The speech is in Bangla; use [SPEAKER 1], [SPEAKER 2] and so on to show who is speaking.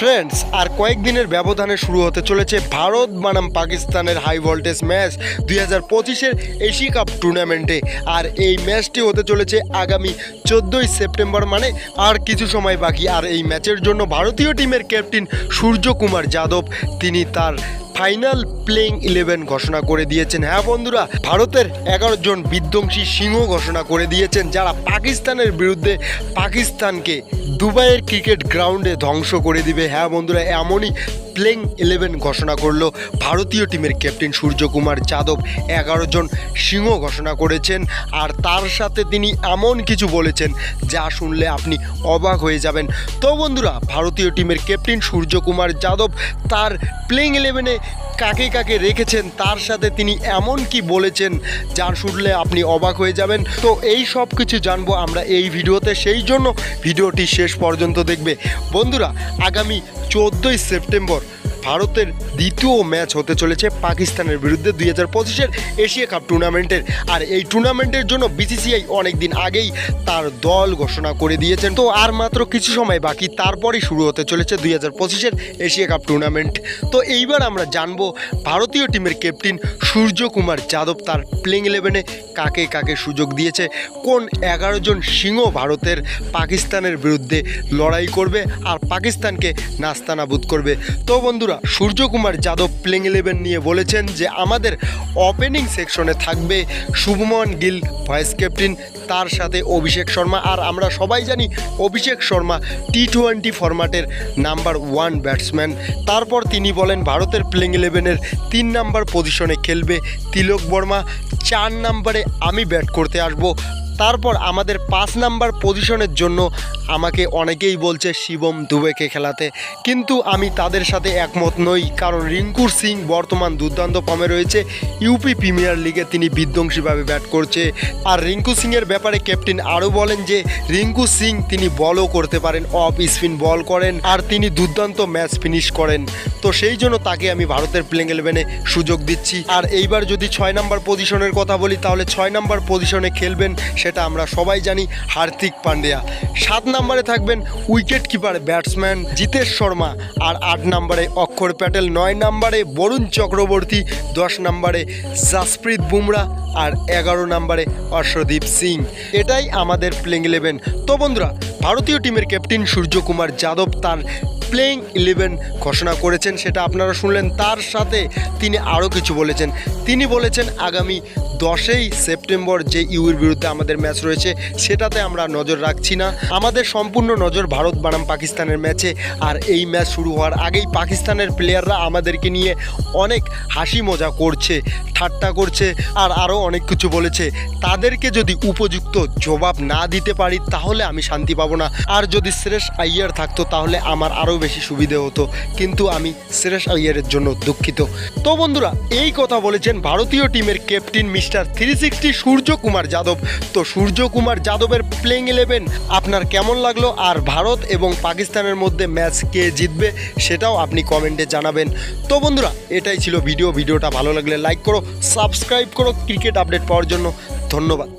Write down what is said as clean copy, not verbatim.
[SPEAKER 1] ফ্রেন্ডস, আর কয়েকদিনের ব্যবধানে শুরু হতে চলেছে ভারত বনাম পাকিস্তানের হাই ভোল্টেজ ম্যাচ 2025-এর এশিয়া কাপ টুর্নামেন্টে। আর এই ম্যাচটি হতে চলেছে আগামী 14ই সেপ্টেম্বর, মানে আর কিছু সময় বাকি। আর এই ম্যাচের জন্য ভারতীয় টিমের ক্যাপ্টেন সূর্যকুমার যাদব তিনি তার ফাইনাল প্লেইং 11 ঘোষণা করে দিয়েছেন। হ্যাঁ বন্ধুরা, ভারতের 11 জন বিধ্বংসী সিংহ ঘোষণা করে দিয়েছেন, যারা পাকিস্তানের বিরুদ্ধে পাকিস্তানকে দুবাইয়ের ক্রিকেট গ্রাউন্ডে ধ্বংস করে দিবে। হ্যাঁ বন্ধুরা, এমনই প্লেইং 11 ঘোষণা করলো ভারতীয় টিমের ক্যাপ্টেন সূর্যকুমার যাদব। 11 জন সিংহ ঘোষণা করেছেন, আর তার সাথে তিনি এমন কিছু বলেছেন যা শুনলে আপনি অবাক হয়ে যাবেন। তো বন্ধুরা, ভারতীয় টিমের ক্যাপ্টেন সূর্যকুমার যাদব তার প্লেইং 11-এ কাকে কাকে রেখেছেন, তার সাথে তিনি এমন কি বলেছেন যা শুনলে আপনি অবাক হয়ে যাবেন। তো এই সব কিছু জানবো আমরা এই ভিডিওতে, সেই জন্য ভিডিওটি শেষ পর্যন্ত দেখবে। বন্ধুরা, আগামী 14ই সেপ্টেম্বর ভারতের দ্বিতীয় ম্যাচ হতে চলেছে পাকিস্তানের বিরুদ্ধে 2025-এর এশিয়া কাপ টুর্নামেন্টের। আর এই টুর্নামেন্টের জন্য বিসিসিআই অনেক দিন আগেই তার দল ঘোষণা করে দিয়েছেন। তো আর মাত্র কিছু সময় বাকি, তারপরেই শুরু হতে চলেছে 2025-এর এশিয়া কাপ টুর্নামেন্ট। তো এইবার আমরা জানবো ভারতীয় টিমের ক্যাপ্টেন সূর্যকুমার যাদব তার প্লেইং 11-এ কাকে কাকে সুযোগ দিয়েছে, কোন 11 জন সিংহ ভারতের পাকিস্তানের বিরুদ্ধে লড়াই করবে আর পাকিস্তানকে নাস্তানাবুদ করবে। তো বন্ধুরা, সূর্যকুমার যাদব প্লেইং 11 নিয়ে বলেছেন যে আমাদের ওপেনিং সেকশনে থাকবে শুভমন গিল ভাইস ক্যাপ্টেন, তার সাথে অভিষেক শর্মা। আর আমরা সবাই জানি Abhishek Sharma T20 ফরম্যাটের number 1 batsman. তারপর তিনি বলেন ভারতের প্লেইং 11-এর 3 নাম্বার পজিশনে খেলবে তিলক বর্মা, 4 নাম্বারে আমি ব্যাট করতে আসবো। তারপর আমাদের 5 নাম্বার পজিশনের জন্য আমাকে অনেকেই বলছে শিবম দুবেকে খেলাতে, কিন্তু আমি তাদের সাথে একমত নই, কারণ রিঙ্কু সিং বর্তমান দুর্দান্ত ফর্মে রয়েছে। ইউপি প্রিমিয়ার লিগে তিনি বিধ্বংসীভাবে ব্যাট করছে। আর রিঙ্কু সিংয়ের ব্যাপারে ক্যাপ্টেন আরও বলেন যে রিঙ্কু সিং তিনি বলও করতে পারেন, অফ স্পিন বল করেন, আর তিনি দুর্দান্ত ম্যাচ ফিনিশ করেন। তো সেই জন্য তাকে আমি ভারতের প্লেইং 11-এ সুযোগ দিচ্ছি। আর এইবার যদি 6 নাম্বার পজিশনের কথা বলি, তাহলে 6 নাম্বার পজিশনে খেলবেন, সেটা আমরা সবাই জানি, হার্দিক পান্ডিয়া। 7 নাম্বারে থাকবেন wicket keeper batsman Jitesh Sharma, আর 8 নাম্বারে অক্ষর প্যাটেল, 9 নাম্বারে বরুণ চক্রবর্তী, 10 নাম্বারে জাসপ্রীত বুমরা, আর 11 নাম্বারে অর্শদীপ সিং। এটাই আমাদের প্লেইং 11। তো বন্ধুরা, ভারতীয় টিমের ক্যাপ্টেন সূর্যকুমার যাদব তার প্লেইং 11 ঘোষণা করেছেন, সেটা আপনারা শুনলেন। তার সাথে তিনি আরও কিছু বলেছেন। তিনি বলেছেন আগামী 10ই সেপ্টেম্বর যে ইউর বিরুদ্ধে আমাদের ম্যাচ রয়েছে, সেটাতে আমরা নজর রাখছি না, আমাদের সম্পূর্ণ নজর ভারত বনাম পাকিস্তানের ম্যাচে। আর এই ম্যাচ শুরু হওয়ার আগেই পাকিস্তানের প্লেয়াররা আমাদেরকে নিয়ে অনেক হাসি মজা করছে, ঠাট্টা করছে, আর আরও অনেক কিছু বলেছে। তাদেরকে যদি উপযুক্ত জবাব না দিতে পারি তাহলে আমি শান্তি পাবো না। আর যদি শ্রেয়স আইয়ার থাকতো তাহলে আমার আরও বেশি সুবিধে হতো, কিন্তু আমি শ্রেয়স আইয়ারের জন্য দুঃখিত। তো বন্ধুরা, এই কথা বলেছেন ভারতীয় টিমের ক্যাপ্টেন মিস্টার 360 সূর্যকুমার যাদব। তো সূর্যকুমার যাদবের প্লেইং 11 আপনার কেমন লাগলো, আর ভারত এবং পাকিস্তানের মধ্যে ম্যাচ কে জিতবে সেটাও আপনি কমেন্টে জানাবেন। তো বন্ধুরা, এটাই ছিল ভিডিওটা ভালো লাগলে লাইক করো, সাবস্ক্রাইব করো ক্রিকেট আপডেট পাওয়ার জন্য। ধন্যবাদ।